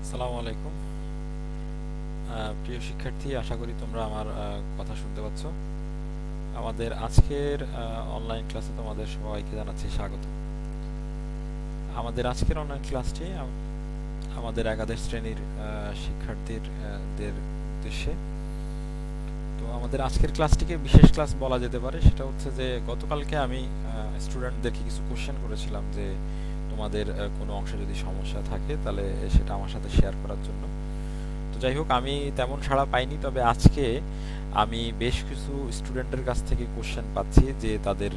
আসসালামু আলাইকুম। প্রিয় শিক্ষার্থী, আশা করি তোমরা আমার কথা শুনতে পাচ্ছ। আমাদের আজকের অনলাইন ক্লাসে তোমাদের সবাইকে জানাচ্ছি স্বাগত। আমাদের আজকের অনলাইন ক্লাসটি আমাদের একাদশ শ্রেণীর শিক্ষার্থীর দের উদ্দেশ্যে। তো আমাদের আজকের ক্লাসটিকে বিশেষ ক্লাস বলা যেতে পারে। সেটা হচ্ছে যে গতকালকে আমি স্টুডেন্টদেরকে কিছু কোশ্চেন করেছিলাম যে তোমাদের কোনো অংশে যদি সমস্যা থাকে তাহলে সেটা আমার সাথে শেয়ার করার জন্য। তো যাই হোক, আমি তেমন সাড়া পাইনি, তবে আজকে আমি বেশ কিছু স্টুডেন্টের কাছ থেকে কোশ্চেন পাচ্ছি যে তাদের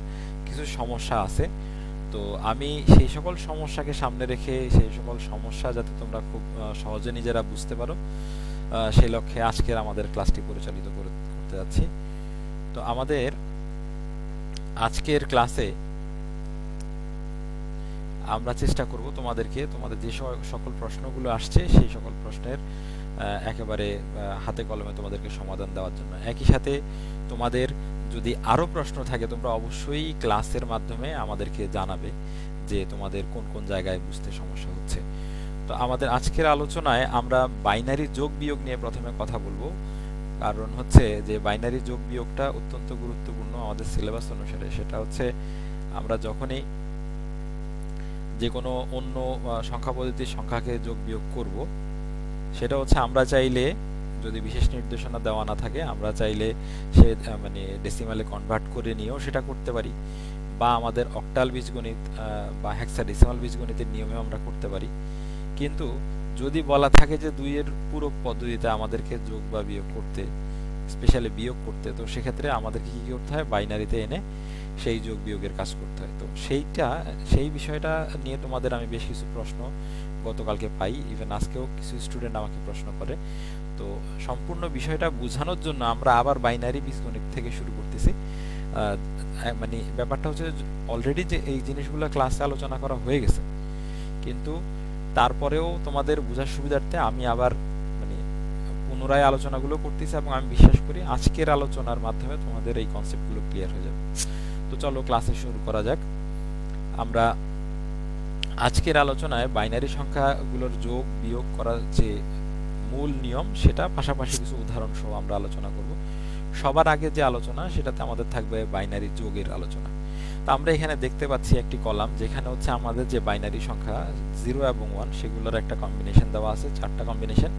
কিছু সমস্যা আছে। তো আমি সেই সকল সমস্যাকে সামনে রেখে সেই সকল সমস্যা যাতে তোমরা খুব সহজে নিজেরা বুঝতে পারো, সেই লক্ষ্যে আজকের আমাদের ক্লাসটি পরিচালিত করতে যাচ্ছি। তো আমাদের আজকের ক্লাসে আমরা চেষ্টা করব তোমাদেরকে তোমাদের যে সকল প্রশ্নগুলো আসছে সেই সকল প্রশ্নের একেবারে হাতে কলমে তোমাদেরকে সমাধান দেওয়ার জন্য। একই সাথে তোমাদের যদি আরও প্রশ্ন থাকে তোমরা অবশ্যই ক্লাসের মাধ্যমে আমাদেরকে জানাবে যে তোমাদের কোন কোন জায়গায় বুঝতে সমস্যা হচ্ছে। তো আমাদের আজকের আলোচনায় আমরা বাইনারি যোগ বিয়োগ নিয়ে প্রথমে কথা বলবো। কারণ হচ্ছে যে বাইনারি যোগ বিয়োগটা অত্যন্ত গুরুত্বপূর্ণ আমাদের সিলেবাস অনুসারে। সেটা হচ্ছে আমরা যখনই যে কোনো অন্য সংখ্যা পদ্ধতির সংখ্যাকে যোগ বিয়োগ করব, সেটা হচ্ছে আমরা চাইলে, যদি বিশেষ নির্দেশনা দেওয়া না থাকে, আমরা চাইলে সে মানে ডেসিমালে কনভার্ট করে নিয়েও সেটা করতে পারি, বা আমাদের অক্টাল বীজগণিত বা হেক্সাডেসিমাল বীজগণিতের নিয়মে আমরা করতে পারি। কিন্তু যদি বলা থাকে যে দুইয়ের পুরো পদ্ধতিতে আমাদেরকে যোগ বা বিয়োগ করতে, স্পেশালি বিয়োগ করতে, তো সেক্ষেত্রে আমাদেরকে কি করতে হয়, বাইনারিতে এনে সেই যোগ বিয়োগের কাজ করতে হয়। তো সেই বিষয়টা নিয়ে তোমাদের আমি বেশ কিছু প্রশ্ন গতকালকে পাই, ইভেন আজকেও কিছু স্টুডেন্ট আমাকে প্রশ্ন করে। তো সম্পূর্ণ বিষয়টা বোঝানোর জন্য আমরা আবার বাইনারি বীজগণিত থেকে শুরু করতেছি। মানে ব্যাপারটা হচ্ছে অলরেডি যে এই জিনিসগুলো ক্লাসে আলোচনা করা হয়ে গেছে, কিন্তু তারপরেও তোমাদের বোঝার সুবিধার্থে আমি আবার মানে পুনরায় আলোচনাগুলো করতেছি, এবং আমি বিশ্বাস করি আজকের আলোচনার মাধ্যমে তোমাদের এই কনসেপ্টগুলো ক্লিয়ার হয়ে যাবে। তো চলো ক্লাসে শুরু করা যাক। আমরা আজকের আলোচনায় বাইনারি সংখ্যাগুলোর যোগ বিয়োগ করার যে মূল নিয়ম, সেটা পাশাপাশি কিছু উদাহরণ সহ আমরা আলোচনা করব। সবার আগে যে আলোচনা, সেটাতে আমাদের থাকবে বাইনারি যোগের আলোচনা। তো আমরা এখানে দেখতে পাচ্ছি একটি কলাম, যেখানে হচ্ছে আমাদের যে বাইনারি সংখ্যা 0 এবং 1 সেগুলোর একটা কম্বিনেশন দেওয়া আছে, 4টা কম্বিনেশন।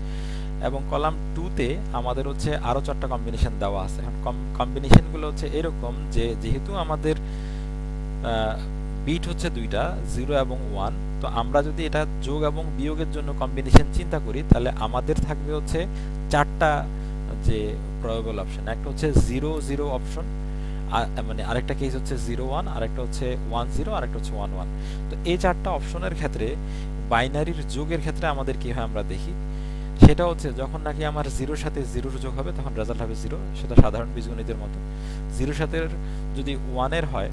এবং কলাম 2 তে আমাদের হচ্ছে আরো 4টা কম্বিনেশন দেওয়া আছে। এখন কম্বিনেশনগুলো হচ্ছে এরকম যে যেহেতু আমাদের বিট হচ্ছে দুইটা, 0 এবং 1, তো আমরা যদি এটা যোগ এবং বিয়োগের জন্য কম্বিনেশন চিন্তা করি, তাহলে আমাদের থাকবে হচ্ছে 4টা যে প্রয়োগেবল অপশন। একটা হচ্ছে 0 0 অপশন, মানে আরেকটা কেস হচ্ছে 0 1, আরেকটা হচ্ছে 1 0, আরেকটা হচ্ছে 1 1। তো এই 4টা অপশনের ক্ষেত্রে বাইনারির যোগের ক্ষেত্রে আমাদের কি হয় আমরা দেখি। সেটা হচ্ছে যখন নাকি আমার 0-র সাথে 0-র যোগ হবে তখন রেজাল্ট হবে 0, সেটা সাধারণ বীজগণিতের মতো। 0-র সাথে যদি 1-এর হয়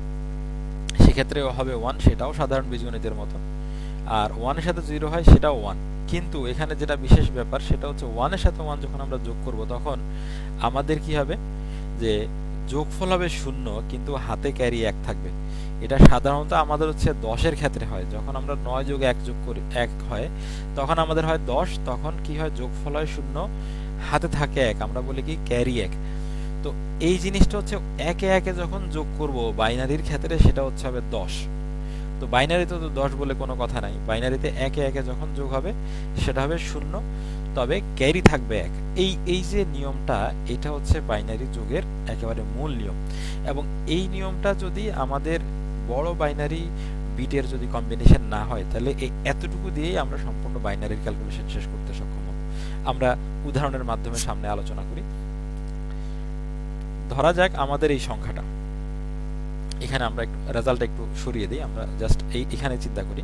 সেক্ষেত্রেও হবে 1, সেটাও সাধারণ বীজগণিতের মতো। আর 1-এর সাথে 0 হয় সেটাও 1। কিন্তু এখানে যেটা বিশেষ ব্যাপার, সেটা হচ্ছে 1-এর সাথে 1 যখন আমরা যোগ করব তখন আমাদের কি হবে, যে যোগফল হবে 0, কিন্তু হাতে ক্যারি 1 থাকবে। এটা সাধারণত আমাদের হচ্ছে 10-এর ক্ষেত্রে হয়। যখন আমরা 9 যোগ 1 যোগ করি 1 হয়, তখন আমাদের হয় 10, তখন কি হয়, যোগফল হয় 0, হাতে থাকে 1, আমরা বলি কি ক্যারি 1। তো এই জিনিসটা হচ্ছে একে একে যখন যোগ করব বাইনারির ক্ষেত্রে, সেটা হচ্ছে হবে 10। তো বাইনারিতে তো 10 বলে কোনো কথা নাই, বাইনারিতে একে একে যখন যোগ হবে সেটা হবে 0, তবে ক্যারি থাকবে 1। এই যে নিয়মটা, এটা হচ্ছে বাইনারি যোগের একেবারে মূল নিয়ম। এবং এই নিয়মটা যদি আমাদের বড় বাইনারি বিটের যদি কম্বিনেশন না হয়, তাহলে এই এতটুকু দিয়েই আমরা সম্পূর্ণ বাইনারির ক্যালকুলেশন শেষ করতে সক্ষম হব। আমরা উদাহরণের মাধ্যমে সামনে আলোচনা করি। ধরা যাক আমাদের এই সংখ্যাটা, এখানে আমরা একটু রেজাল্ট একটু সরিয়ে দিই, আমরা জাস্ট এখানে চিন্তা করি।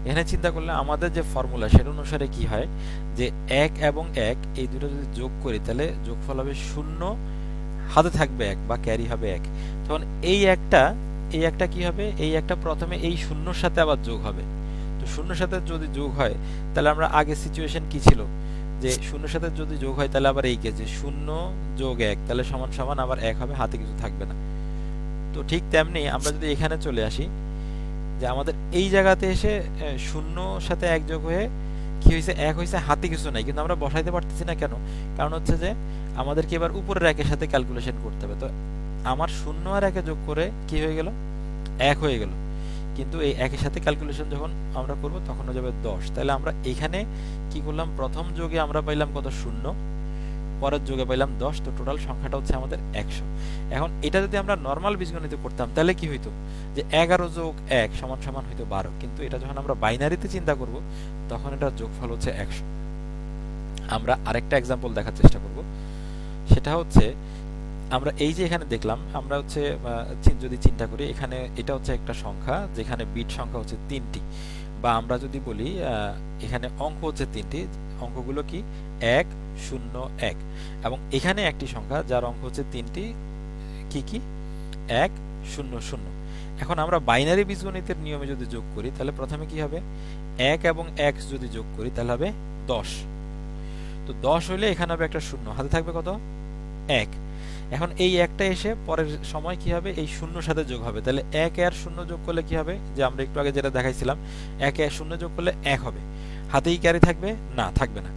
এখানে চিন্তা করলে আমাদের যে ফর্মুলা, সেটা অনুসারে কি হয়, যে 1 এবং 1 এই দুটো যদি যোগ করি তাহলে যোগফল হবে 0, হাতে থাকবে 1 বা ক্যারি হবে 1। তখন এই একটা কি হবে, এই একটা প্রথমে এই 0-র সাথে আবার যোগ হবে। তো 0-র সাথে যদি যোগ হয়, তাহলে আমরা আগে সিচুয়েশন কি ছিল, যে 0-র সাথে যদি যোগ হয় তাহলে আবার এই কে, যে 0 যোগ 1 তাহলে সমান সমান আবার 1 হবে, হাতে কিছু থাকবে না। তো ঠিক তেমনি আমরা যদি এখানে চলে আসি, যে আমাদের এই জায়গাতে এসে 0 সাথে 1 যোগ হয়ে কি কি হয়েছে, এক হয়েছে, হাতে কিছু নাই, কিন্তু আমরা বসাইতে পারতেছি না কেন? কারণ হচ্ছে যে আমাদেরকে এবার উপরের একের সাথে ক্যালকুলেশন করতে হবে। তো আমার শূন্য আর একে যোগ করে কি হয়ে গেল, এক হয়ে গেল, কিন্তু এই একের সাথে ক্যালকুলেশন যখন আমরা করব তখন হয়ে যাবে 10। তাহলে আমরা এখানে কি করলাম, প্রথম যোগে আমরা পাইলাম কত, শূন্য, পরের যোগে পাইলাম 10, তো টোটাল সংখ্যাটা হচ্ছে আমাদের 100। এখন এটা যদি আমরা নর্মাল বীজগণিতে করতাম তাহলে কি হইতো, যে 11 যোগ 1 সমান সমান হইতো 12, কিন্তু এটা যখন আমরা বাইনারিতে চিন্তা করব তখন এটার যোগফল হচ্ছে 100। আমরা আরেকটা এক্সাম্পল দেখার চেষ্টা করব, সেটা হচ্ছে আমরা এই যে এখানে দেখলাম, আমরা হচ্ছে যদি চিন্তা করি, এখানে এটা হচ্ছে একটা সংখ্যা যেখানে বিট সংখ্যা হচ্ছে 3টি, বা আমরা যদি বলি এখানে অঙ্ক হচ্ছে 3টি, অঙ্কগুলো কি 1 0 1, এবং এখানে একটি সংখ্যা যার অঙ্ক হচ্ছে 3টি, কি কি 1 0 0। এখন আমরা বাইনারি বীজগণিতের নিয়মে যদি যোগ করি তাহলে প্রথমে কি হবে, 1 এবং 1 যদি যোগ করি তাহলে হবে 10। তো 10 হইলে এখানে হবে একটা শূন্য, হাতে থাকবে কত, 1। এখন এই একটা এসে পরের সময় কি হবে, এই শূন্যর সাথে যোগ হবে, তাহলে 1 আর 0 যোগ করলে কি হবে, যে আমরা একটু আগে যেটা দেখাইছিলাম, 1 আর 0 যোগ করলে 1 হবে, হাতেই ক্যারি থাকবে না, থাকবে না।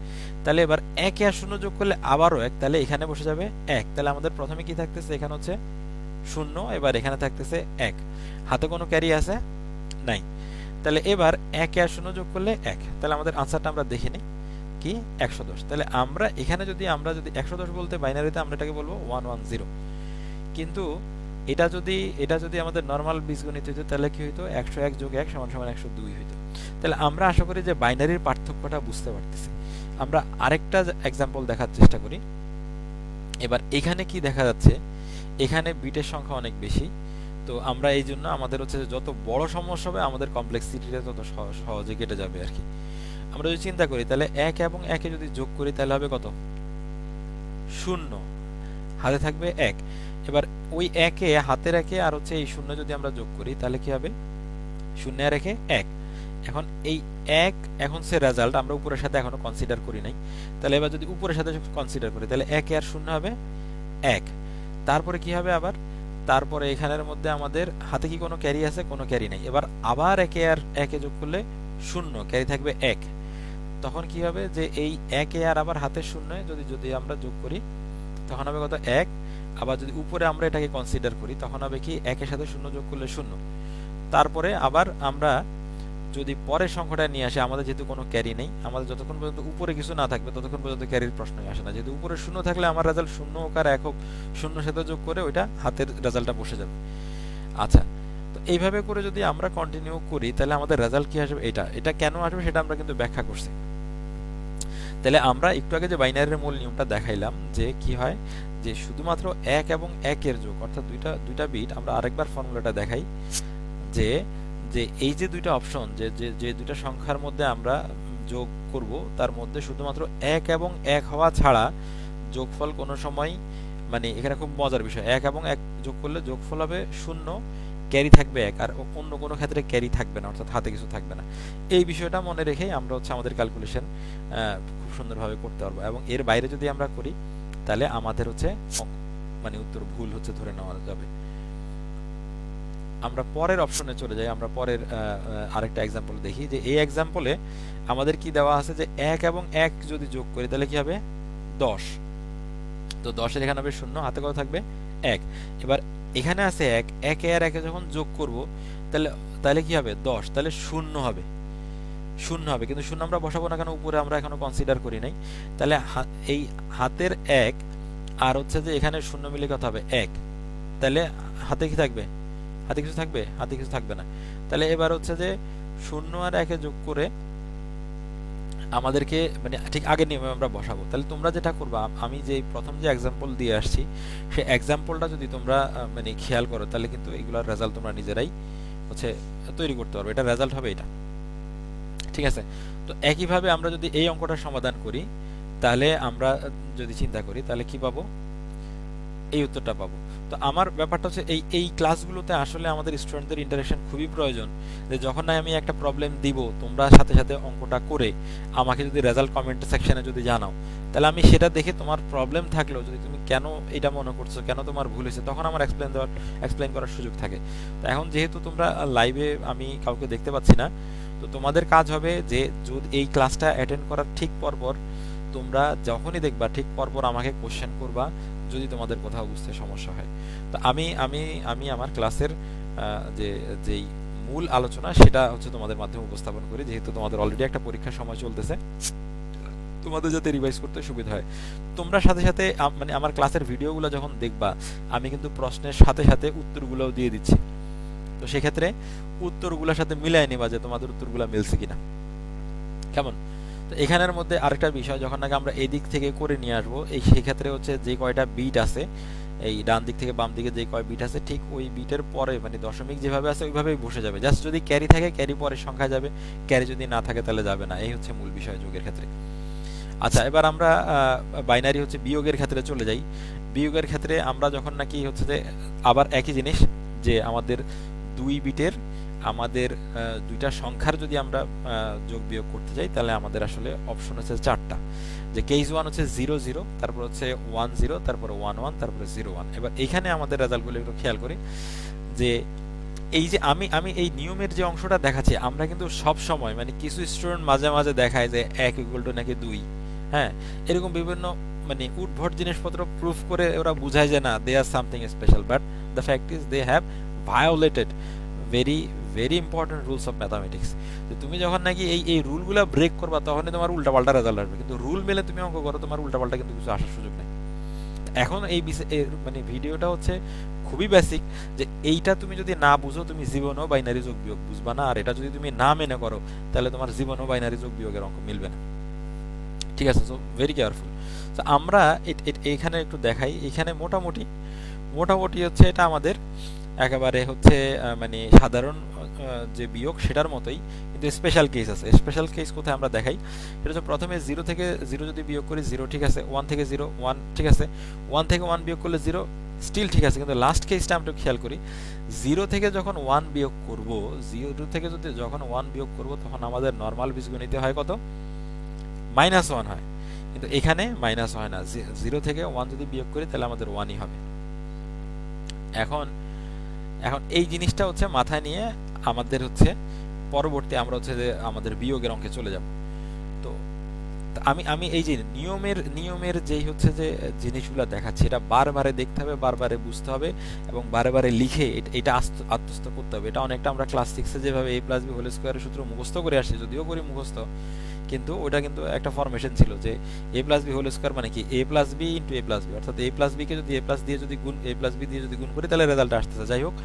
তাহলে এবার 1 আর 0 যোগ করলে আবারও 1, তাহলে এখানে বসে যাবে 1। তাহলে আমাদের প্রথমে কি থাকতেছে, এখানে হচ্ছে 0, এবার এখানে থাকতেছে 1, হাতে কোনো ক্যারি আছে নাই। তাহলে এবার 1 আর 0 যোগ করলে 1, তাহলে আমাদের আনসারটা আমরা দেখে নিই কি 110। তাহলে আমরা এখানে যদি 110 বলতে বাইনারিতে আমরা এটাকে বলবো 110, কিন্তু এটা যদি আমাদের নরমাল বীজগণিত হইতো তাহলে কি হইতো, 101 যোগ 1 সমান সমান 102 হইতো। তাহলে আমরা আশা করি যে বাইনারির পার্থক্যটা বুঝতে পারতেছি। আমরা আরেকটা এক্সাম্পল দেখার চেষ্টা করি। এবার এখানে কি দেখা যাচ্ছে, এখানে বিটের সংখ্যা অনেক বেশি, তো আমরা এই জন্য আমাদের হচ্ছে যত বড় সমস্যা হবে আমাদের কমপ্লেক্সিটিটা তত সহজে কেটে যাবে আর কি। আমরা যদি চিন্তা করি তাহলে 1 এবং 1 যদি যোগ করি তাহলে হবে কত, 0, হাতে থাকবে 1। এবার ওই 1 এ হাতের 1 এ আর হচ্ছে এই 0 যদি আমরা যোগ করি তাহলে কি হবে, 0 আর 1 1। এখন এই 1 এখন সে রেজাল্ট আমরা উপরের সাথে এখনো কনসিডার করি নাই, তাহলে এবার যদি উপরের সাথে কনসিডার করি তাহলে 1 আর 0 হবে 1। তারপরে কি হবে, আবার তারপরে এখানের মধ্যে আমাদের হাতে কি কোনো ক্যারি আছে, কোনো ক্যারি নাই। এবার আবার 1 আর 1 যোগ করলে 0, ক্যারি থাকবে 1। তখন কি হবে, যে এই 1 আর আবার হাতের 0 যদি আমরা যোগ করি তখন হবে কত, 1। আবার যদি উপরে আমরা এটাকে কনসিডার করি তখন হবে কি, 1 এর সাথে 0 যোগ করলে 0। তারপরে আবার আমরা যদি পরের সংখ্যাটা নিয়ে আসি, আমাদের যেহেতু কোনো ক্যারি নেই, আমাদের যতক্ষণ পর্যন্ত উপরে কিছু না থাকবে ততক্ষণ পর্যন্ত ক্যারির প্রশ্নই আসে না। যেহেতু উপরে 0 থাকলে আমার রেজাল্ট 0 হোক আর 1 হোক, 0 সাথে যোগ করে ওইটা হাতের রেজাল্টটা বসে যাবে। আচ্ছা, তো এইভাবে করে যদি আমরা কন্টিনিউ করি তাহলে আমাদের রেজাল্ট কি আসবে, এটা কেন আসবে সেটা আমরা কিন্তু ব্যাখ্যা করছি। তাহলে আমরা একটু আগে যে বাইনারির মূল নিয়মটা দেখাইলাম, যে কি হয়, যে শুধুমাত্র 1 এবং 1 এর যোগ, অর্থাৎ দুইটা বিট, আমরা আরেকবার ফর্মুলাটা দেখাই, যে যে এই যে দুইটা অপশন, যে দুইটা সংখ্যার মধ্যে আমরা যোগ করব তার মধ্যে শুধুমাত্র 1 এবং 1 হওয়া ছাড়া যোগফল কোনো সময়, মানে এখানে খুব মজার বিষয়, 1 এবং 1 যোগ করলে যোগফল হবে 0, ক্যারি থাকবে 1, আর অন্য কোনো ক্ষেত্রে ক্যারি থাকবে না, অর্থাৎ হাতে কিছু থাকবে না। এই বিষয়টা মনে রেখেই আমরা হচ্ছে আমাদের ক্যালকুলেশন খুব সুন্দরভাবে করতে পারবো, এবং এর বাইরে যদি আমরা করি তাহলে আমাদের হচ্ছে মানে উত্তর ভুল হচ্ছে ধরে নেওয়া যাবে। আমরা পরের অপশনে চলে যাই, আমরা পরের আরেকটা এক্সাম্পল দেখি, যে এই এক্সাম্পলে আমাদের কি দেওয়া আছে, যে 1 এবং 1 যদি যোগ করি তাহলে কি হবে, 10। তো 10 এর এখানে হবে 0, হাতে কত থাকবে 1। এবার এখানে আছে 1, 1 আর 1 যখন যোগ করব তাহলে কি হবে, 10, তাহলে 0 হবে, 0 হবে, কিন্তু 0 আমরা বসাবো না কেন, উপরে আমরা এখনো কনসিডার করি নাই। তাহলে এই হাতের 1 আর হচ্ছে যে এখানে 0 মিলে কত হবে, 1। তাহলে হাতে কি থাকবে, হাতে কিছু থাকবে, হাতে কিছু থাকবে না। তাহলে এবার হচ্ছে যে 0 আর 1 যোগ করে আমাদেরকে মানে ঠিক আগের নিয়মে আমরা বসাবো। তাহলে তোমরা যেটা করবা, আমি যে প্রথম যে এক্সাম্পল দিয়ে আসছি সেই এক্সাম্পলটা যদি তোমরা মানে খেয়াল করো তাহলে কিন্তু এগুলোর রেজাল্ট তোমরা নিজেরাই হচ্ছে তৈরি করতে পারবে, এটা রেজাল্ট হবে এটা, ঠিক আছে। তো একইভাবে আমরা যদি এই অঙ্কটা সমাধান করি তাহলে আমরা যদি চিন্তা করি তাহলে কি পাবো, এই উত্তরটা পাবো। তো আমার ব্যাপারটা হচ্ছে এই ক্লাসগুলোতে আসলে আমাদের স্টুডেন্টদের ইন্টারেকশন খুবই প্রয়োজন, যে যখন আমি একটা প্রবলেম দিব তোমরা সাথে সাথে অঙ্কটা করে আমাকে যদি রেজাল্ট কমেন্ট সেকশনে যদি জানাও, তাহলে আমি সেটা দেখে তোমার প্রবলেম থাকলেও যদি তুমি কেন এটা মনে করছো, কেন তোমার ভুল হয়েছে, তখন আমার এক্সপ্লেইন করার সুযোগ থাকে। তো এখন যেহেতু তোমরা লাইভে আমি কাউকে দেখতে পাচ্ছি না, তো তো তোমাদের কাজ হবে যে যদি এই ক্লাসটা অ্যাটেন্ড করার ঠিক পরপর তোমরা যখনই দেখবা ঠিক পরপর আমাকে কোশ্চেন করবা যদি তোমাদের কোথাও বুঝতে সমস্যা হয়। তো আমি আমি আমি আমার ক্লাসের যে যেই মূল আলোচনা সেটা হচ্ছে তোমাদের মাধ্যমে উপস্থাপন করি, যেহেতু তোমাদের অলরেডি একটা পরীক্ষার সময় চলতেছে, তোমাদের যাতে রিভাইজ করতে সুবিধা হয়। তোমরা সাথে সাথে মানে আমার ক্লাসের ভিডিওগুলো যখন দেখবা আমি কিন্তু প্রশ্নের সাথে সাথে উত্তরগুলোও দিয়ে দিচ্ছি। তো সেক্ষেত্রে উত্তরগুলোর সাথে মিলাই নিবা যে তোমাদের উত্তরগুলো মিলছে কিনা। কেমন? তো এখানের মধ্যে আরেকটা বিষয়, যখন নাকি আমরা এদিক থেকে করে নিয়ে আসবো এই সেক্ষেত্রে হচ্ছে যে কয়টা বিট আছে এই ডান দিক থেকে বাম দিকে যে কয় বিট আছে ঠিক ওই বিটের পরে মানে দশমিক যেভাবে আছে ওইভাবেই বসে যাবে। জাস্ট যদি ক্যারি থাকে ক্যারি পরের সংখ্যা যাবে, ক্যারি যদি না থাকে তাহলে যাবে না। এই হচ্ছে মূল বিষয় যোগের ক্ষেত্রে। আচ্ছা, এবার আমরা বাইনারি হচ্ছে বিয়োগের ক্ষেত্রে চলে যাই। বিয়োগের ক্ষেত্রে আমরা যখন নাকি হচ্ছে যে আবার একই জিনিস যে আমাদের দুই বিটের আমাদের দুইটা সংখ্যার যদি আমরা যোগ বিয়োগ করতে যাই তাহলে আমাদের আসলে অপশন হচ্ছে চারটা। যে কেস ওয়ান হচ্ছে 0 0, তারপর হচ্ছে 1 0, তারপরে 1 1, তারপরে 0 1। এবার এখানে আমাদের রেজাল্টগুলো একটু খেয়াল করি যে এই যে আমি আমি এই নিয়মের যে অংশটা দেখাচ্ছি আমরা কিন্তু সব সময় মানে কিছু স্টুডেন্ট মাঝে মাঝে দেখায় যে 1 ইকুয়াল টু নাকি 2, হ্যাঁ, এরকম বিভিন্ন মানে উদ্ভট জিনিসপত্র প্রুফ করে ওরা বুঝায় যে না they are something special, but the fact is they have violated very very important rules of mathematics. তো তুমি যখন নাকি এই রুলগুলো ব্রেক করবা তখনই তোমার উল্টাপাল্টা রেজাল্ট আসবে, কিন্তু রুল মেলে তুমি অঙ্ক করো তোমার উল্টাপাল্টা কিন্তু কিছু আসার সুযোগ নেই। এখন এই মানে ভিডিওটা হচ্ছে খুবই বেসিক, যে এইটা তুমি যদি না বুঝো তুমি জীবনও বাইনারি যোগ বিয়োগ বুঝবা না, আর এটা যদি তুমি না মেনে করো তাহলে তোমার জীবনও বাইনারি যোগ বিয়োগের অঙ্ক মিলবে না। ঠিক আছে, সো ভেরি কেয়ারফুল। তো আমরা এখানে একটু দেখাই, এখানে মোটামুটি মোটামুটি হচ্ছে এটা আমাদের একেবারে হচ্ছে মানে সাধারণ যে বিয়োগ সেটার মতোই, কিন্তু স্পেশাল কেস আছে। স্পেশাল কেস কোথায় আমরা দেখাই, সেটা হচ্ছে প্রথমে 0 থেকে 0 যদি বিয়োগ করি 0 ঠিক আছে, 1 থেকে 0 1 ঠিক আছে, 1 থেকে 1 বিয়োগ করলে 0 স্টিল ঠিক আছে, কিন্তু লাস্ট কেসটা আমরা খেয়াল করি 0 থেকে যখন 1 বিয়োগ করব, 0 থেকে যদি যখন 1 বিয়োগ করব তখন আমাদের নর্মাল বীজগণিতে হয় কত, -1 হয়, কিন্তু এখানে মাইনাস হয় না। 0 থেকে 1 যদি বিয়োগ করি তাহলে আমাদের 1ই হবে। এখন এখন এই জিনিসটা হচ্ছে মাথায় নিয়ে আমাদের হচ্ছে পরবর্তী আমরা হচ্ছে যে আমাদের বিয়োগের অঙ্কে চলে যাব। তো আমি আমি এই যে নিয়মের যেই হচ্ছে যে জিনিসগুলো দেখাচ্ছি এটা বারবারে দেখতে হবে, বারবারে বুঝতে হবে এবং বারে লিখে এটা আত্মস্থ করতে হবে। এটা অনেকটা আমরা ক্লাস 6 এ যেভাবে a+b² সূত্র মুখস্থ করে আসছি, যদিও করি মুখস্থ, কিন্তু ওটা কিন্তু একটা ফরমেশন ছিল যে a+b² মানে কি a+b * a+b, অর্থাৎ a+b কে যদি a+ দিয়ে যদি গুণ a+b দিয়ে যদি গুণ করি তাহলে রেজাল্ট আসতেছে। যাই হোক,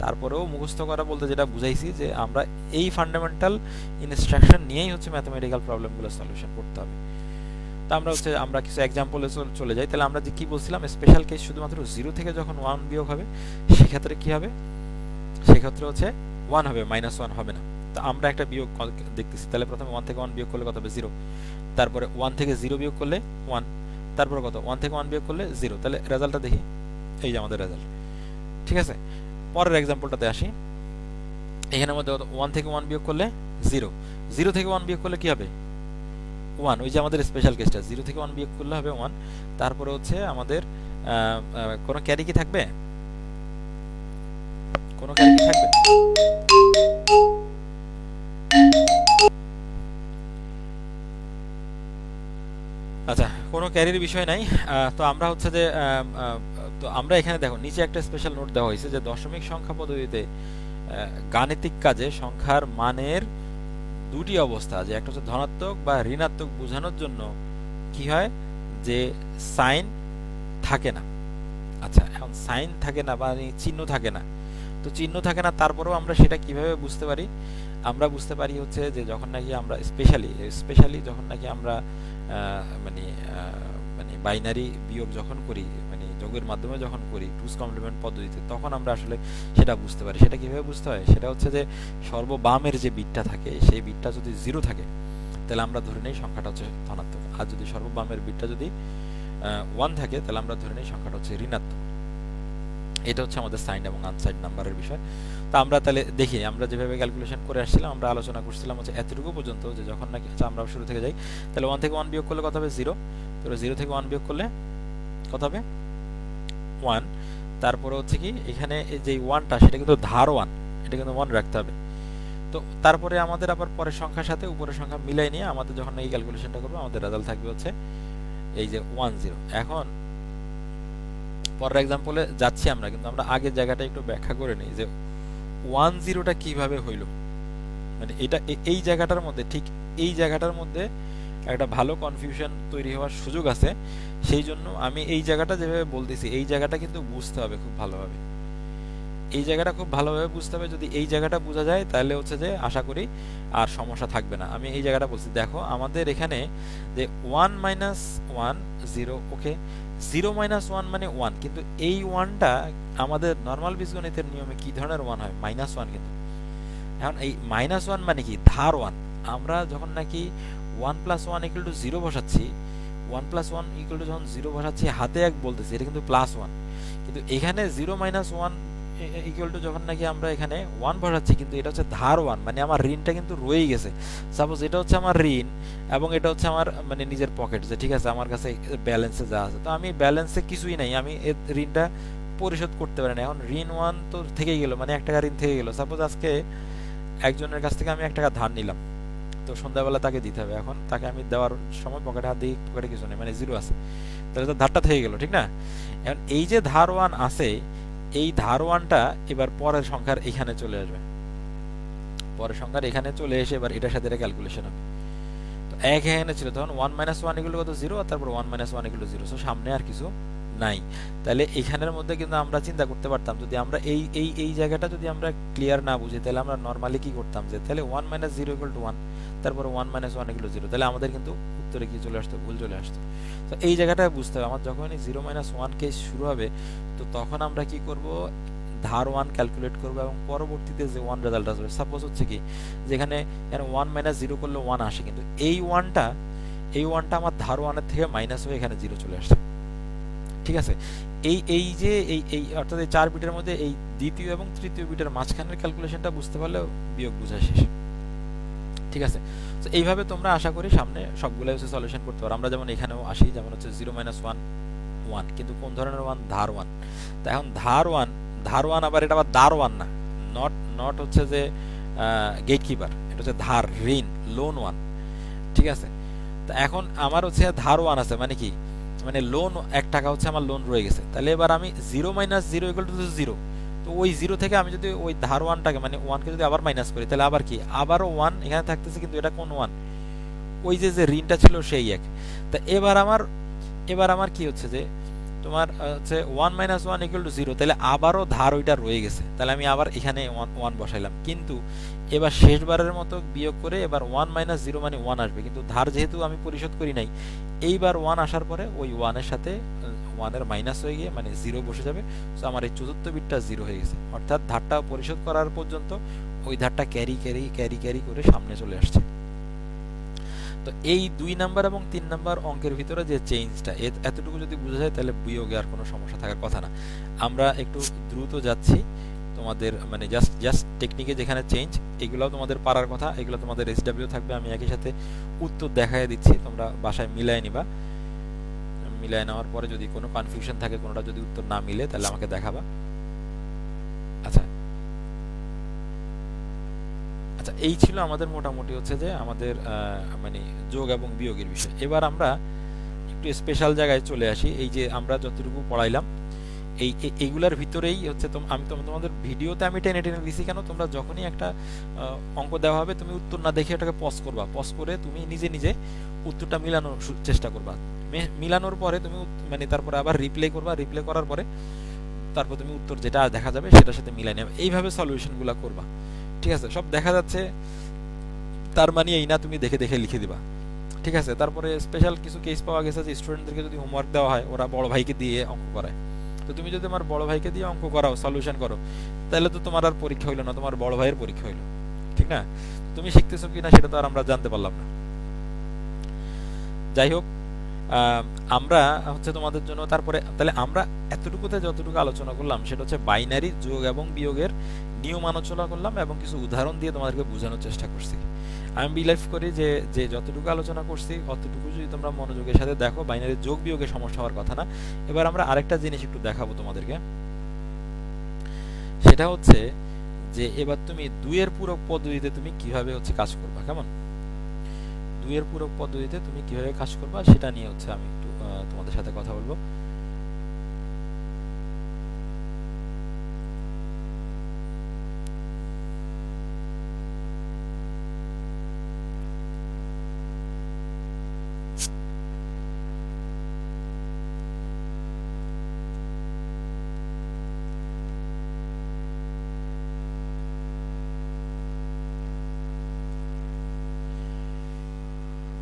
তারপরেও মুখস্থ করা বলতে যেটা বুঝাইছি যে আমরা এই ফান্ডামেন্টাল ইনস্ট্রাকশন নিয়েই হচ্ছে ম্যাথমেটিক্যাল প্রবলেমগুলো সলিউশন করতে হবে। তো আমরা কিছু এক্সাম্পলে চলে যাই। তাহলে আমরা যে কি বলছিলাম, স্পেশাল কেস শুধুমাত্র 0 থেকে যখন 1 বিয়োগ হবে সেক্ষেত্রে কি হবে, সেক্ষেত্রে হচ্ছে 1 হবে, -1 হবে না। তো আমরা একটা বিয়োগ দেখতেছি, তাহলে প্রথমে 1 থেকে 1 বিয়োগ করলে কত হবে 0, তারপরে 1 থেকে 0 বিয়োগ করলে 1, তারপরে কত 1 থেকে 1 বিয়োগ করলে 0। তাহলে রেজাল্টটা দেখি, এই যে আমাদের রেজাল্ট। ঠিক আছে, পরের এক্সাম্পলটাতে আসি। এখানের মধ্যে 1 থেকে 1 বিয়োগ করলে 0, 0 থেকে 1 বিয়োগ করলে কি হবে 1, ওই যে আমাদের স্পেশাল কেসটা 0 থেকে 1 বিয়োগ করলে হবে 1। তারপরে হচ্ছে আমাদের কোনো ক্যারি কি থাকবে, কোনো ক্যারি কি থাকবে, আচ্ছা কোনো ক্যারির বিষয় নাই। তো আমরা হচ্ছে যে তো আমরা এখানে দেখো নিচে একটা স্পেশাল নোট দেওয়া হয়েছে যে দশমিক সংখ্যা পদ্ধতিতে গাণিতিক কাজে সংখ্যার মানের দুটি অবস্থা, যে একটা হচ্ছে ধনাত্মক বা ঋণাত্মক বোঝানোর জন্য কি হয় যে সাইন থাকে না। আচ্ছা, এখন সাইন থাকে না বা চিহ্ন থাকে না, তো চিহ্ন থাকে না তারপরেও আমরা সেটা কিভাবে বুঝতে পারি, আমরা বুঝতে পারি হচ্ছে যে যখন নাকি আমরা স্পেশালি যখন নাকি আমরা মানে মানে বাইনারি বিয়োগ যখন করি, মানে যোগের মাধ্যমে যখন করি টুস কমপ্লিমেন্ট পদ্ধতিতে, তখন আমরা আসলে সেটা বুঝতে পারি। সেটা কিভাবে বুঝতে হয়, সেটা হচ্ছে যে সর্ববামের যে বিটটা থাকে সেই বিটটা যদি 0 থাকে তাহলে আমরা ধরে নেই সংখ্যাটা হচ্ছে ধনাত্মক, আর যদি সর্ববামের বিটটা যদি 1 থাকে তাহলে আমরা ধরে নেই সংখ্যাটা হচ্ছে ঋণাত্মক। এটা হচ্ছে আমাদের সাইন এবং আনসাইন নাম্বারের বিষয়। তো আমরা তাহলে দেখি, আমরা যেভাবে ক্যালকুলেশন করে আসছিলাম, আমরা আলোচনা করছিলাম হচ্ছে এতটুকু পর্যন্ত, যে যখন নাকি আচ্ছা আমরা শুরু থেকে যাই, তাহলে 1 থেকে 1 বিয়োগ করলে কত হবে 0, তাহলে 0 থেকে 1 বিয়োগ করলে কত হবে 1। তারপরে হচ্ছে কি এখানে যে 1টা সেটা কিন্তু ধার 1, এটা কিন্তু মনে রাখতে হবে। তো তারপরে আমাদের আবার পরের সংখ্যার সাথে উপরের সংখ্যা মিলাই নিয়ে আমাদের যখন এই ক্যালকুলেশনটা করবো আমাদের রেজাল্ট থাকবে হচ্ছে এই যে 10। এখন পরের এক্সাম্পলে যাচ্ছি আমরা, কিন্তু আমরা আগের জায়গাটা একটু ব্যাখ্যা করে নিই যে 10টা কিভাবে হইল। মানে এটা এই জায়গাটার মধ্যে, ঠিক এই জায়গাটার মধ্যে একটা ভালো কনফিউশন তৈরি হওয়ার সুযোগ আছে। সেই জন্য আমি এই জায়গাটা যেভাবে বলতেছি এই জায়গাটা কিন্তু বুঝতে হবে খুব ভালোভাবে। এই জায়গাটা খুব ভালোভাবে বুঝতে হবে। যদি এই জায়গাটা বোঝা যায় তাহলে হচ্ছে যে আশা করি আর সমস্যা থাকবে না। আমি এই জায়গাটা বলছি, দেখো আমাদের এখানে যে 1 মাইনাস 1 0, ওকে 0 মাইনাস 1 মানে 1, কিন্তু এই 1টা আমাদের নর্মাল বীজগণিতের নিয়মে কি ধরনের 1 হয়? -1 কিন্তু। এখন এই -1 মানে কি? ধার 1। আমরা যখন নাকি 1 প্লাস 1 ইকুয়াল টু 0 বসাচ্ছি, 1 প্লাস 1 ইকুয়াল টু যখন 0 বসাচ্ছি হাতে এক বলতেছি, এটা কিন্তু +1। কিন্তু এখানে 0 মাইনাস 1 ইকুয়াল টু যখন নাকি আমরা এখানে 1 বসাচ্ছি, কিন্তু এটা হচ্ছে ধার 1, মানে আমার ঋণটা কিন্তু রয়েই গেছে। সাপোজ এটা হচ্ছে আমার ঋণ এবং এটা হচ্ছে আমার মানে নিজের পকেট, যে ঠিক আছে আমার কাছে ব্যালেন্সে যা আছে, তো আমি ব্যালেন্সে কিছুই নাই, আমি ঋণটা পরিশোধ করতে পারি না। এখন ঋণ 1 তো থেকেই গেল, মানে 1 টাকা ঋণ থেকে গেল। সাপোজ আজকে একজনের কাছ থেকে আমি 1 টাকা ধার নিলাম, তো সন্ধ্যাবেলা তাকে দিতে হবে। এখন তাকে আমি দেওয়ার সময় পকেটে হাত দিয়ে পকেটে কিছু নেই, মানে 0 আছে, তাহলে তো ধারটা থেকে গেল, ঠিক না? এখন এই যে ধার 1 আছে, এই ধার 1টা এবার পরের সংখ্যার এখানে চলে আসবে, পরের সংখ্যার এখানে চলে এসে এবার এটার সাথে এটা ক্যালকুলেশন হবে। তো এক এখানে ছিল, তখন 1 মাইনাস 1 ইকুয়াল টু কত? 0, আর তারপর 1 মাইনাস 1 ইকুয়াল টু 0, সো সামনে আর কিছু নাই। তাহলে এখানের মধ্যে কিন্তু আমরা চিন্তা করতে পারতাম, যদি আমরা এই এই এই জায়গাটা যদি আমরা ক্লিয়ার না বুঝি, তাহলে আমরা নরমালি কি করতাম, যে তাহলে 1 মাইনাস 0 ইকুয়াল টু 1, তারপর 1 মাইনাস 1 ইকুয়াল টু 0, তাহলে আমাদের কিন্তু উত্তরে কি চলে আসতো? ভুল চলে আসতো। তো এই জায়গাটা বুঝতে হবে। আমার যখনই 0 মাইনাস 1 কেস শুরু হবে, তো তখন আমরা কি করব? ধার 1 ক্যালকুলেট করব এবং পরবর্তীতে যে 1 রেজাল্ট আসবে, সাপোজ হচ্ছে কি যেখানে 1 মাইনাস 0 করলে 1 আসে, কিন্তু এই 1টা আমার ধার 1 এর থেকে মাইনাস হয়ে এখানে 0 চলে আসছে, ঠিক আছে? এই এই যে এই এই অর্থাৎ এই 4 বিটের মধ্যে এই দ্বিতীয় এবং তৃতীয় বিটের মাঝখানের ক্যালকুলেশনটা বুঝতে পারলে বিয়োগ বোঝা শেষ, ঠিক আছে? তো এইভাবে তোমরা আশা করি সামনে সবগুলাই হচ্ছে সলিউশন করতে পারো। আমরা যেমন এখানেও আসি, যেমন হচ্ছে 0 মাইনাস 1 1, কিন্তু কোন ধরনের 1? ধার 1। তো এখন ধার 1 আবার এটা আবার দার 1 না, নট হচ্ছে যে গেটকিপার, এটা হচ্ছে ধার, ঋণ, লোন 1, ঠিক আছে? তো এখন আমার হচ্ছে ধার 1 আছে, মানে কি? মানে লোন 1 টাকা হচ্ছে আমার লোন রয়ে গেছে। তাহলে এবার আমি 0 মাইনাস 0 ইকুয়াল টু 0, তো ওই 0 থেকে আমি যদি ওই ধার 1টাকে মানে 1কে যদি আবার মাইনাস করি, তাহলে আবার কি? আবারও 1 এখানে থাকতেছে, কিন্তু এটা কোন 1? ওই যে যে ঋণটা ছিল সেই এক। তা এবার আমার কি হচ্ছে যে তোমার হচ্ছে 1 মাইনাস 1 ইকুয়াল টু 0, তাহলে আবারও ধার ওইটা রয়ে গেছে, তাহলে আমি আবার এখানে 1 বসাইলাম, কিন্তু এবার শেষবারের মতো বিয়োগ করে এবার 1 মাইনাস 0 মানে 1 আসবে, কিন্তু ধার যেহেতু আমি পরিশোধ করি নাই, এইবার 1 আসার পরে ওই 1 এর সাথে 1 এর মাইনাস হয়ে গিয়ে মানে 0 বসে যাবে। সো আমার এই চতুর্থ বিটটা 0 হয়ে গেছে, অর্থাৎ ধারটা পরিশোধ করার পর্যন্ত ওই ধারটা ক্যারি করে সামনে চলে আসছে। তো এই 2 নাম্বার এবং 3 নাম্বার অঙ্কের ভিতরে যে চেঞ্জটা, এতটুকু যদি বোঝা যায় তাহলে বিয়োগে আর কোনো সমস্যা থাকার কথা না। আমরা একটু দ্রুত যাচ্ছি, তোমাদের মানে জাস্ট টেকনিকে যেখানে চেঞ্জ, এগুলোও তোমাদের পারার কথা, এগুলো তোমাদের এসডব্লিউ থাকবে। আমি একই সাথে উত্তর দেখায় দিচ্ছি, তোমরা বাসায় মিলায় নিবা। মিলায় নেওয়ার পরে যদি কোনো কনফিউশন থাকে, কোনোটা যদি উত্তর না মিলে, তাহলে আমাকে দেখাবা। আচ্ছা আচ্ছা, এই ছিল আমাদের মোটামুটি হচ্ছে যে আমাদের মানে যোগ এবং বিয়োগের বিষয়। এবার আমরা একটু স্পেশাল জায়গায় চলে আসি। এই যে আমরা যতটুকু পড়াইলাম এইগুলার ভিতরেই হচ্ছে আমি তোমাদের ভিডিওতে আমি টেনে দিছি কেন, তোমরা যখনই একটা অঙ্ক দেওয়া হবে তুমি উত্তর না দেখে ওটাকে পজ করবা, পজ করে তুমি নিজে নিজে উত্তরটা মিলানোর চেষ্টা করবা। মিলানোর পরে তুমি মানে তারপরে আবার রিপ্লে করবা, রিপ্লে করার পরে তারপর তুমি উত্তর যেটা দেখা যাবে সেটার সাথে মিলাই নেবে। এইভাবে সলিউশনগুলো করবা, ঠিক আছে? সব দেখা যাচ্ছে তার মানে এই না তুমি দেখে দেখে লিখে দিবা, ঠিক আছে? তারপরে স্পেশাল কিছু কেস পাওয়া গেছে যে স্টুডেন্টদেরকে যদি হোমওয়ার্ক দেওয়া হয়, ওরা বড় ভাইকে দিয়ে অঙ্ক করায়। তো তুমি যদি তোমার বড় ভাইকে দিয়ে অঙ্ক করাও, সলিউশন করো, তাহলে তো তোমার আর পরীক্ষা হইলো না, তোমার বড় ভাইয়ের পরীক্ষা হইলো, ঠিক না? তুমি শিখতেছো কিনা সেটা তো আর আমরা জানতে পারলাম না। যাই হোক, আমরা হচ্ছে তোমাদের জন্য তারপরে তাহলে আমরা এতটুকুতে যতটুকু আলোচনা করলাম সেটা হচ্ছে বাইনারি যোগ এবং বিয়োগের নিয়ম আলোচনা করলাম এবং কিছু উদাহরণ দিয়ে তোমাদেরকে বোঝানোর চেষ্টা করছি। আমি বিলিভ করি যে যে যতটুকু আলোচনা করছি অতটুকু যদি তোমরা মনোযোগের সাথে দেখো, বাইনারি যোগ বিয়োগের সমস্যা হওয়ার কথা না। এবার আমরা আরেকটা জিনিস একটু দেখাবো তোমাদেরকে, সেটা হচ্ছে যে এবার তুমি দুইয়ের পূরক পদ্ধতিতে তুমি কিভাবে হচ্ছে কাজ করবা, কেমন? দুইয়ের পূরক পদ্ধতিতে তুমি কিভাবে কাজ করবা সেটা নিয়ে হচ্ছে আমি একটু তোমাদের সাথে কথা বলবো।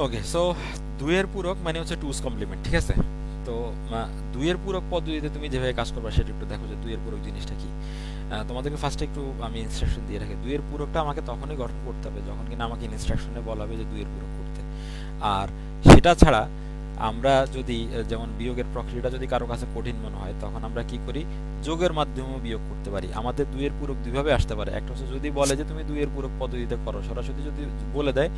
ওকে, সো দুইয়ের পূরক মানে হচ্ছে টুস কমপ্লিমেন্ট, ঠিক আছে? তো দুইয়ের পূরক পদ্ধতিতে তুমি যেভাবে কাজ করবা সেটা একটু দেখো যে দুইয়ের পূরক জিনিসটা কি। তোমাদেরকে ফার্স্টে একটু আমি ইনস্ট্রাকশন দিয়ে রাখি। দুইয়ের পূরকটা আমাকে তখনই গঠন করতে হবে যখন কিনা আমাকে ইনস্ট্রাকশনে বলা হবে যে দুইয়ের পূরক করতে। আর সেটা ছাড়া আমরা যদি যেমন বিয়োগের প্রক্রিয়াটা যদি কারো কাছে কঠিন মনে হয় তখন আমরা কি করি, যোগের মাধ্যমেও বিয়োগ করতে পারি। আমাদের দুইয়ের পূরক দুইভাবে আসতে পারে। একটা হচ্ছে যদি বলে যে তুমি দুইয়ের পূরক পদ্ধতিতে করো, সরাসরি যদি বলে দেয়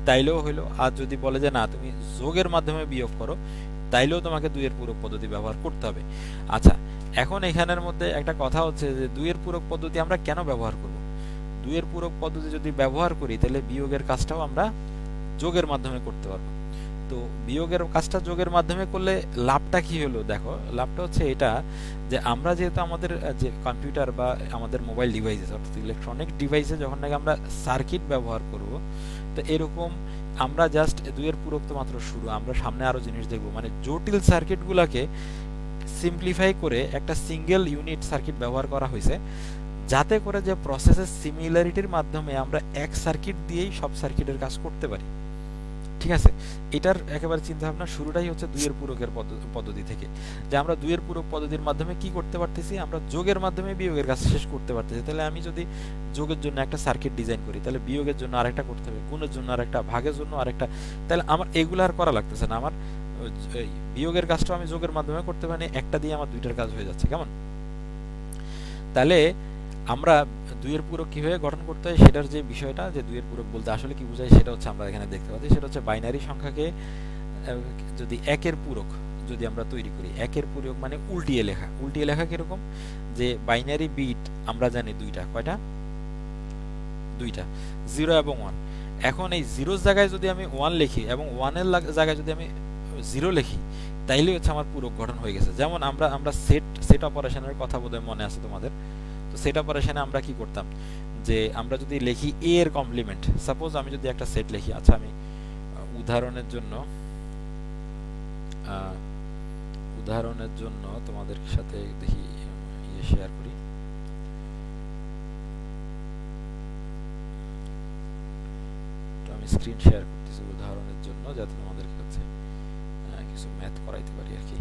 তাইলেও হইলো। আর যদি বলে যে না তুমি যোগের মাধ্যমে বিয়োগ করো, তাইলেও তোমাকে দুইয়ের পূরক পদ্ধতি ব্যবহার করতে হবে। আচ্ছা, এখন এখানের মধ্যে একটা কথা হচ্ছে যে দুইয়ের পূরক পদ্ধতি আমরা কেন ব্যবহার করব? দুইয়ের পূরক পদ্ধতি যদি ব্যবহার করি তাহলে বিয়োগের কাজটাও আমরা যোগের মাধ্যমে করতে পারবো। তো বিয়োগের কাজটা যোগের মাধ্যমে করলে লাভটা কি হলো দেখো, লাভটা হচ্ছে এটা যে আমরা যেহেতু আমাদের যে কম্পিউটার বা আমাদের মোবাইল ডিভাইসেস অর্থাৎ ইলেকট্রনিক ডিভাইসে যখন নাকি আমরা সার্কিট ব্যবহার করব, তো এরকম আমরা জাস্ট দুইয়ের পূরক তো মাত্র শুরু, আমরা সামনে আরো জিনিস দেখব। মানে জটিল সার্কিটগুলোকে সিম্পলিফাই করে একটা সিঙ্গেল ইউনিট সার্কিট ব্যবহার করা হয়েছে, যাতে করে যে প্রসেসের সিমিলারিটির মাধ্যমে আমরা এক সার্কিট দিয়েই সব সার্কিটের কাজ করতে পারি। ঠিক আছে, এটার একেবারে চিন্তা ভাবনা শুরুটাই হচ্ছে দুইয়ের পূরকের পদ্ধতি থেকে, যে আমরা দুইয়ের পূরক পদ্ধতির মাধ্যমে কি করতে পারতেছি, আমরা যোগের মাধ্যমে বিয়োগের কাজ শেষ করতে পারতেছি। তাহলে আমি যদি যোগের জন্য একটা সার্কিট ডিজাইন করি, তাহলে বিয়োগের জন্য আরেকটা করতে হবে, গুণের জন্য আরেকটা, ভাগের জন্য আরেকটা। তাহলে আমার এগুলো আর করা লাগতেছে না, আমার বিয়োগের কাজটা আমি যোগের মাধ্যমে করতে পারি, একটা দিয়ে আমার দুইটার কাজ হয়ে যাচ্ছে, কেমন? তাহলে আমরা দুইয়ের পূরক কিভাবে গঠন করতে হয় সেটার যে বিষয়টা, যে দুইয়ের পূরক বলতে আসলে কি বোঝায় সেটা হচ্ছে আমরা এখানে দেখতে পাচ্ছি। সেটা হচ্ছে বাইনারি সংখ্যাকে যদি একের পূরক যদি আমরা তৈরি করি, একের পূরক মানে উল্টিয়ে লেখা। উল্টিয়ে লেখা কিরকম, যে বাইনারি বিট আমরা জানি দুইটা, কয়টা? দুইটা, 0 এবং 1। এখন এই 0 জায়গায় যদি আমি 1 লিখি এবং 1 এর জায়গায় যদি আমি 0 লিখি, তাইলে হচ্ছে আমার পূরক গঠন হয়ে গেছে। যেমন আমরা সেট অপারেশনের কথা বোধহয় মনে আছে তোমাদের। তো সেট অপারেশনে আমরা কি করতাম, যে আমরা যদি লিখি a এর কমপ্লিমেন্ট, সাপোজ আমি যদি একটা সেট লিখি, আচ্ছা আমি উদাহরণের জন্য তোমাদের সাথে দেখি শেয়ার করি। তো আমি স্ক্রিন শেয়ার করতেছি উদাহরণের জন্য, যাতে তোমাদের কাছে কিছু ম্যাথ করাইতে পারি আর কি।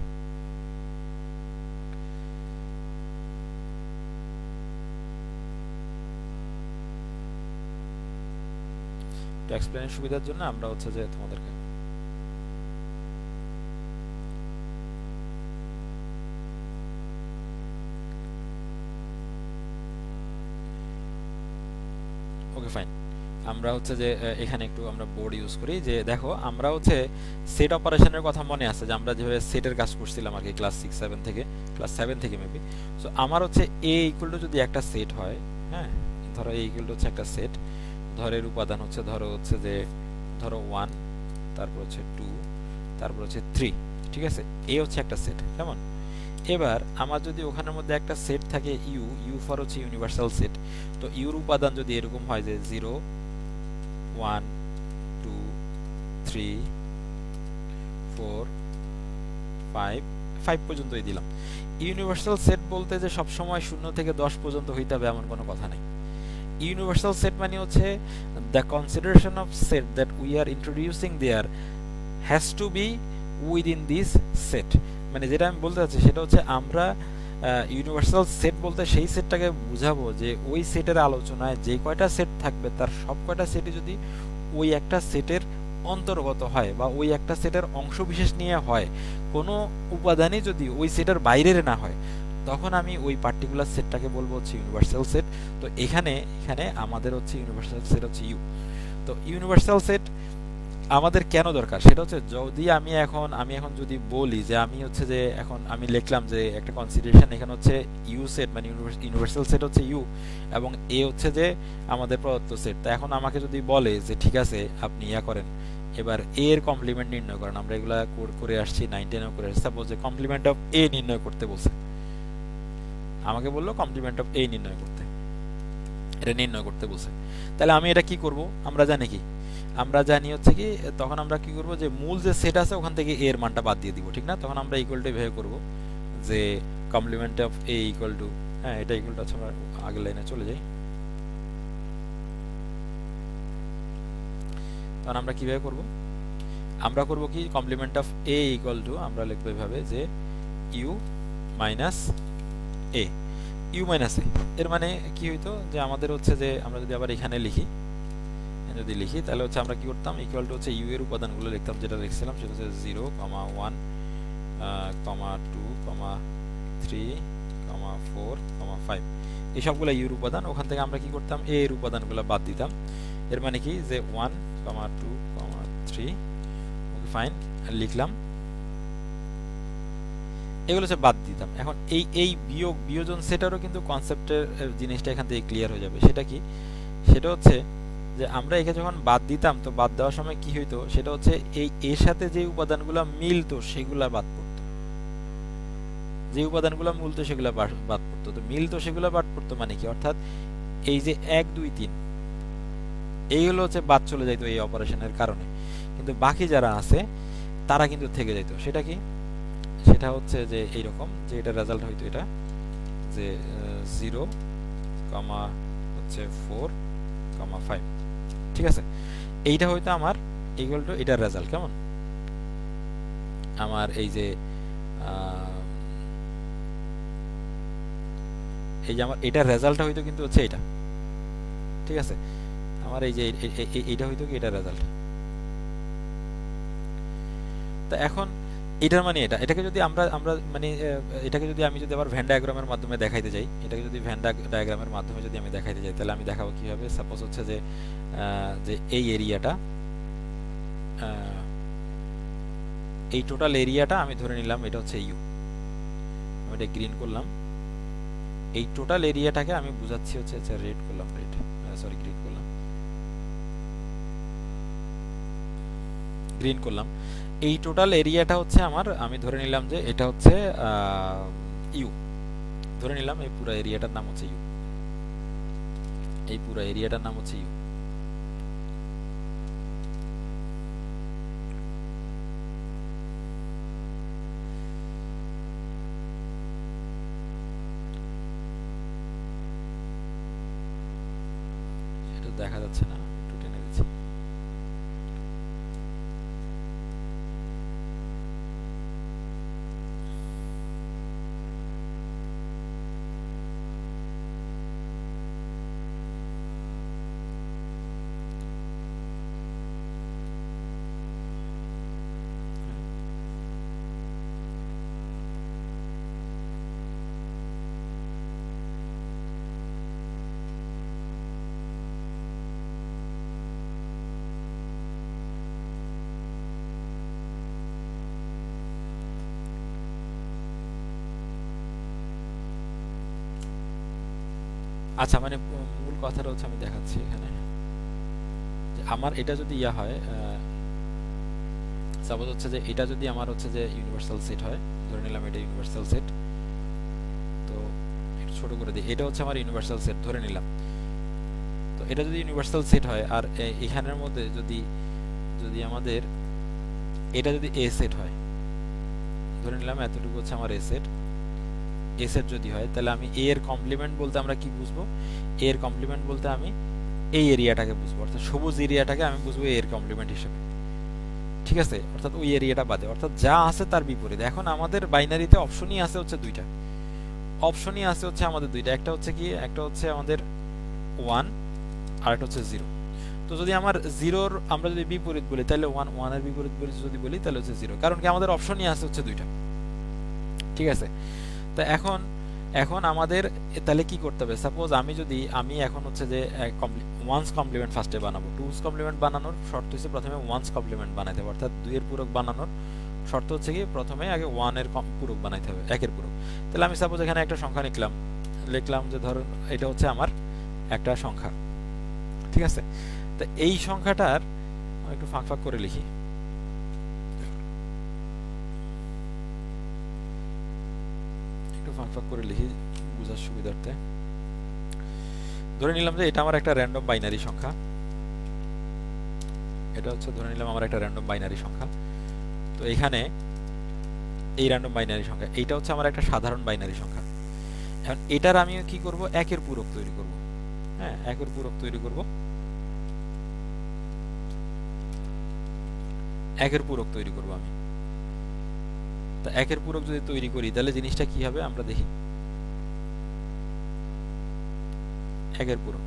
এক্সপ্লেনের সুবিধার জন্য আমরা হচ্ছে যে তোমাদেরকে ওকে ফাইন, আমরা হচ্ছে যে এখানে একটু আমরা বোর্ড ইউজ করি। যে দেখো আমরা হচ্ছে সেট অপারেশনের কথা মনে আছে, যে আমরা যেভাবে সেটের কাজ করছিলাম আর কি ক্লাস 7 থেকে মেবি। সো আমার হচ্ছে a ইকুয়াল টু যদি একটা সেট হয়, হ্যাঁ ধরো a ইকুয়াল টু হচ্ছে একটা সেট, ধরের উপাদান হচ্ছে ধরো 1, তারপর হচ্ছে 2, তারপর হচ্ছে 3, ঠিক আছে? এ হচ্ছে একটা সেট, কেমন? এবার আমার যদি ওখানের মধ্যে একটা সেট থাকে ইউ ফর হচ্ছে ইউনিভার্সাল সেট, তো ইউর উপাদান যদি এরকম হয় যে 0, 1, 2, 3, 4, 5 পর্যন্তই দিলাম। ইউনিভার্সাল সেট বলতে যে সবসময় 0 থেকে 10 পর্যন্ত হইতে হবে এমন কোনো কথা নাই। ইউনিভার্সাল সেট মানে হচ্ছে the consideration of set that we are introducing there has to be within this set। মানে যেটা আমি বলতে চাচ্ছি সেটা হচ্ছে আমরা ইউনিভার্সাল সেট বলতে সেই সেটটাকে বুঝাবো যে ওই সেটের আলোচনায় যে কয়টা সেট থাকবে তার সব কয়টা সেটই যদি ওই একটা সেটের অন্তর্গত হয় বা ওই একটা সেটের অংশবিশেষ নিয়ে হয়, কোনো উপাদানই যদি ওই সেটের বাইরের না হয়, তখন আমি ওই পার্টিকুলার সেটটাকে বলবো হচ্ছে ইউনিভার্সাল সেট। তো এখানে আমাদের হচ্ছে ইউনিভার্সাল সেট হচ্ছে ইউ। তো ইউনিভার্সাল সেট আমাদের কেন দরকার সেটা হচ্ছে, যদি আমি এখন যদি বলি যে আমি হচ্ছে যে এখন আমি লিখলাম যে একটা কনসিডারেশন এখানে হচ্ছে ইউ সেট মানে ইউনিভার্সাল সেট হচ্ছে ইউ, এবং এ হচ্ছে যে আমাদের প্রদত্ত সেট। তা এখন আমাকে যদি বলে যে ঠিক আছে আপনি ইয়া করেন, এবার এ এর কমপ্লিমেন্ট নির্ণয় করেন, আমরা এগুলা করে আসছি 9 10 করে আসছি, সাপোজ যে কমপ্লিমেন্ট অফ এ নির্ণয় করতে বলছে, আমাকে বললো কমপ্লিমেন্ট অফ এ নির্ণয় করতে, এটা নির্ণয় করতে বলছে। তাহলে আমি এটা কি করব, আমরা জানি কি, আমরা জানি হচ্ছে কি তখন আমরা কি করব যে মূল যে সেট আছে ওখান থেকে এর মানটা বাদ দিয়ে দিব, ঠিক না? তখন আমরা ইকুয়াল টু এভাবে করব যে complement of A equal to, হ্যাঁ এটা ইকুয়াল টু আছে, আমরা আগের লাইনে চলে যাই। তখন আমরা কিভাবে করব, আমরা করব কি complement of A equal to, আমরা লিখব এভাবে যে U minus A, U minus A এর মানে কি হইতো যে আমাদের হচ্ছে যে আমরা যদি আবার এখানে লিখি, যদি লিখি তাহলে হচ্ছে আমরা কি করতাম, ইকুয়াল টু হচ্ছে ইউ এর উপাদানগুলো লিখতাম, যেটা লিখছিলাম সেটা হচ্ছে 0, 1, 2, 3, 4, 5, এই সবগুলো ইউ এর উপাদান। ওখান থেকে আমরা কি করতাম, এ এর উপাদানগুলো বাদ দিতাম। এর মানে কি যে 1, 2, 3, ওকে ফাইন লিখলাম, এগুলো হচ্ছে বাদ দিতাম। এখন এই বিয়োজন সেটারও কিন্তু কনসেপ্টের জিনিসটা এখান থেকে ক্লিয়ার হয়ে যাবে। সেটা কি, সেটা হচ্ছে যে আমরা একে যখন বাদ দিতাম, তো বাদ দেওয়ার সময় কি হইতো, সেটা হচ্ছে এই এর সাথে যে উপাদানগুলো মিলতো সেগুলা বাদ পড়তো, যে উপাদানগুলো মিলতো সেগুলা বাদ পড়তো। তো মিলতো সেগুলা বাদ পড়তো মানে কি, অর্থাৎ এই যে 1 2 3 এইগুলো হচ্ছে বাদ চলে যাইতো এই অপারেশনের কারণে, কিন্তু বাকি যারা আছে তারা কিন্তু থেকে যাইতো। সেটা কি, সেটা হচ্ছে যে এইরকম যে এটা রেজাল্ট হইতো এটা যে 0, হচ্ছে 4, 5, ঠিক আছে? এইটা হয়তো আমার ইকুয়াল টু এটার রেজাল্ট, কেমন আমার এই যে আমার এটার রেজাল্টটা হয়তো কিন্তু হচ্ছে এটা, ঠিক আছে? আমার এই যে এইটা হয়তো কি এটার রেজাল্ট। তো এখন এটার মানে এটাকে যদি আমরা মানে এটাকে যদি আমি যদি আবার ভেন ডায়াগ্রামের মাধ্যমে দেখাইতে যাই, এটাকে যদি ভেন ডায়াগ্রামের মাধ্যমে যদি আমি দেখাইতে যাই, তাহলে আমি দেখাবো কিভাবে। সাপোজ হচ্ছে যে এই এরিয়াটা, এই টোটাল এরিয়াটা আমি ধরে নিলাম এটা হচ্ছে ইউ, আমি এটা গ্রিন করলাম। এই টোটাল এরিয়াটাকে আমি বুঝাচ্ছি হচ্ছে রেড করলাম, রেড সরি গ্রিন করলাম, গ্রিন করলাম। এই টোটাল এরিয়াটা হচ্ছে আমার, আমি ধরে নিলাম যে এটা হচ্ছে ইউ, ধরে নিলাম এই পুরো এরিয়াটার নাম হচ্ছে ইউ, এই পুরো এরিয়াটার নাম হচ্ছে ইউ। এটা দেখা যাচ্ছে না, একটু টেনে দিচ্ছি। আচ্ছা, মানে মূল কথাটা হচ্ছে আমি দেখাচ্ছি এখানে, যে আমার এটা যদি ইয়া হয়, সাপোজ হচ্ছে যে এটা যদি আমার হচ্ছে যে ইউনিভার্সাল সেট হয়, ধরে নিলাম এটা ইউনিভার্সাল সেট, তো একটু ছোট করে দিই, এটা হচ্ছে আমার ইউনিভার্সাল সেট ধরে নিলাম। তো এটা যদি ইউনিভার্সাল সেট হয়, আর এখানের মধ্যে যদি যদি আমাদের এটা যদি এ সেট হয়, ধরে নিলাম এতটুকু হচ্ছে আমার এ সেট, এ সেট যদি হয়, তাহলে আমি এ এর কমপ্লিমেন্ট বলতে আমরা কি বুঝবো, এ এর কমপ্লিমেন্ট বলতে আমি এই এরিয়াটাকে বুঝবো, অর্থাৎ সবুজ এরিয়াটাকে আমি বুঝবো এর কমপ্লিমেন্ট হিসেবে, ঠিক আছে? অর্থাৎ ওই এরিয়াটা বাদে, অর্থাৎ যা আছে তার বিপরীত। এখন আমাদের বাইনারিতে অপশনই আছে হচ্ছে দুইটা, অপশনই আছে হচ্ছে আমাদের দুইটা, একটা হচ্ছে কি, একটা হচ্ছে আমাদের 1 আর একটা হচ্ছে 0। তো যদি আমার 0-র আমরা যদি বিপরীত বলি, তাহলে 1 এর বিপরীত যদি বলি তাহলে হচ্ছে 0, কারণ কি আমাদের অপশনই আছে হচ্ছে দুইটা, ঠিক আছে? তো এখন এখন আমাদের তাহলে কি করতে হবে, সাপোজ আমি এখন হচ্ছে যে ওয়ান্স কমপ্লিমেন্ট ফার্স্টে বানাবো। টুস কমপ্লিমেন্ট বানানোর শর্ত হচ্ছে প্রথমে ওয়ান্স কমপ্লিমেন্ট বানাইতে হবে, অর্থাৎ 2 এর পূরক বানানোর শর্ত হচ্ছে কি প্রথমে আগে 1 এর পূরক বানাইতে হবে, 1 এর পূরক। তাহলে আমি সাপোজ এখানে একটা সংখ্যা লিখলাম যে ধরুন এটা হচ্ছে আমার একটা সংখ্যা, ঠিক আছে। তো এই সংখ্যাটার একটু ফাঁক ফাঁক করে লিখি, বোঝার সুবিধার্থে। ধরে নিলাম যে এটা আমার একটা র্যান্ডম বাইনারি সংখ্যা, এটা হচ্ছে ধরে নিলাম আমার একটা র্যান্ডম বাইনারি সংখ্যা। তো এখানে এই র্যান্ডম বাইনারি সংখ্যা এইটা হচ্ছে আমার একটা সাধারণ বাইনারি সংখ্যা। এখন এটার আমি কি করব, 1 এর পূরক তৈরি করব। হ্যাঁ, 1 এর পূরক তৈরি করব, 1 এর পূরক তৈরি করব আমি। তা 1 এর পূরক যদি তৈরি করি তাহলে জিনিসটা কি হবে আমরা দেখি। 1 এর পূরক,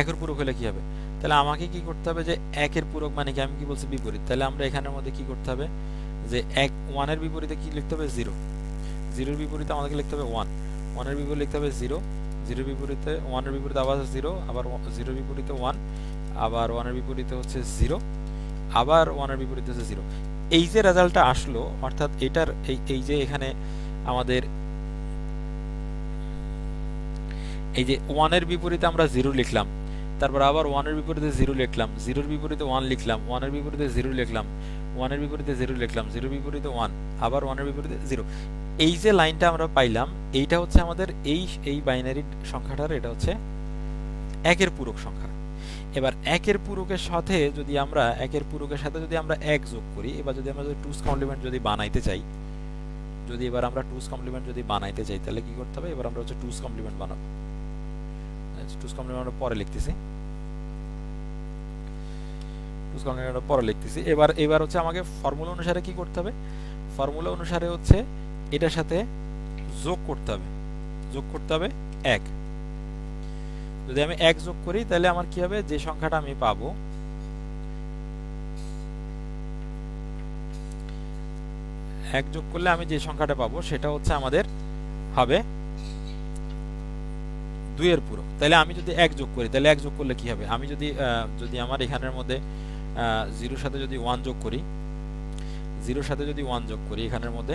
1 এর পূরক হলে কি হবে, তাহলে আমাকে কি করতে হবে যে 1 এর পূরক মানে কি, আমি কি বলছি বিপরীত। তাহলে আমরা এখানের মধ্যে কি করতে হবে যে 1 এর বিপরীতে কি লিখতে হবে 0, 0 এর বিপরীতে আমাদেরকে লিখতে হবে 1, 1 এর বিপরীতে লিখতে হবে 0, 0 এর বিপরীতে 1 এর বিপরীতে আবার 0, আবার 0 এর বিপরীতে 1, আবার 1 এর বিপরীতে হচ্ছে 0, আবার 1 এর বিপরীতে হচ্ছে 0। এই যে রেজাল্টটা আসলো, অর্থাৎ এটার এই যে এখানে আমাদের এই যে 1 এর বিপরীতে আমরা 0 লিখলাম, তারপর আবার 1 এর বিপরীতে 0 লিখলাম, 0 এর বিপরীতে 1 লিখলাম, 1 এর বিপরীতে 0 লিখলাম, 1 এর বিপরীতে 0 লিখলাম, 0 এর বিপরীতে 1, আবার 1 এর বিপরীতে 0। এই যে লাইনটা আমরা পাইলাম, এইটা হচ্ছে আমাদের এই বাইনারি সংখ্যাটার, এটা হচ্ছে 1 এর পূরক সংখ্যা। এবার 1 এর পূরকের সাথে যদি আমরা 1 এর পূরকের সাথে যদি আমরা 1 যোগ করি, এবার যদি আমরা টুস কমপ্লিমেন্ট যদি বানাইতে চাই, এবার আমরা টুস কমপ্লিমেন্ট যদি বানাইতে চাই তাহলে কি করতে হবে, এবার আমরা হচ্ছে টুস কমপ্লিমেন্ট বানাবো। টুস কমপ্লিমেন্ট আমরা পরে লিখতেছি, টুস কমপ্লিমেন্ট আমরা পরে লিখতেছি। এবার হচ্ছে আমাকে ফর্মুলা অনুসারে কি করতে হবে, ফর্মুলা অনুসারে হচ্ছে এটার সাথে যোগ করতে হবে, 1। যদি আমি 1 যোগ করি তাহলে আমার কি হবে, যে সংখ্যাটা আমি পাবো, এক যোগ করলে আমি যে সংখ্যাটা পাবো সেটা হচ্ছে আমাদের হবে 2 এর পূরক। তাহলে আমি যদি 1 যোগ করি তাহলে 1 যোগ করলে কি হবে, আমি যদি আমার এখানের মধ্যে 0 সাথে যদি 1 যোগ করি, 0 সাথে যদি 1 যোগ করি এখানের মধ্যে,